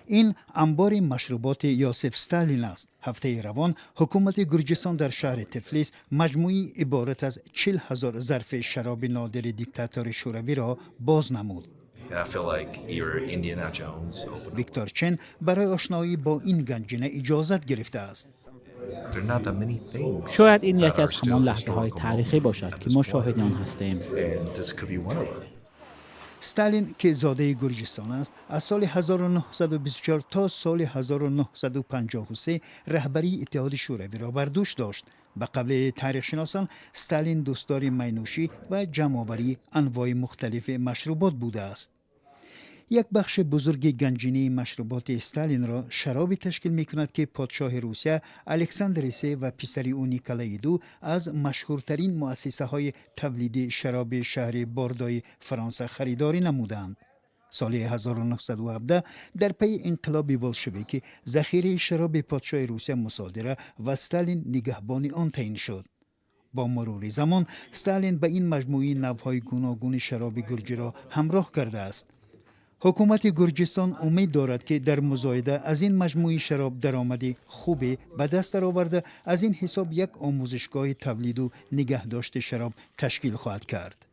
این انبار مشروبات یوسف استالین است. هفته روان حکومت گرجستان در شهر تفلیس مجموعی عبارت از 40,000 ظرف شراب نادر دیکتاتور شوروی را باز نمود. ویکتور چن برای آشنایی با این گنجینه اجازت گرفته است. شاید این یکی از همان لحظه‌های تاریخی باشد که ما شاهد آن هستیم. استالین که زاده گرجستان است، از سال 1924 تا سال 1953 رهبری اتحاد شوروی را بر دوش داشت. به قول تاریخ شناسان، استالین دوستدار مینوشی و جمع‌آوری انواع مختلف مشروبات بوده است. یک بخش بزرگ گنجینه مشروبات استالین را شرابی تشکیل می کند که پادشاه روسیه الکساندر سه و پسری او نیکولای دو از مشهورترین مؤسسه های تولید شراب شهر باردای فرانسه خریداری نمودند. سال 1917 در پی انقلاب بولشویکی ذخیره شراب پادشاه روسیه مصادره و استالین نگهبان آن تعیین شد. با مرور زمان استالین به این مجموعه نوع‌های گوناگون شراب گرجی را همراه کرده است. حکومت گرجستان امید دارد که در مزایده از این مجموعه شراب درآمد خوبی به دست درآورده از این حساب یک آموزشگاه تولید و نگهداشت شراب تشکیل خواهد کرد.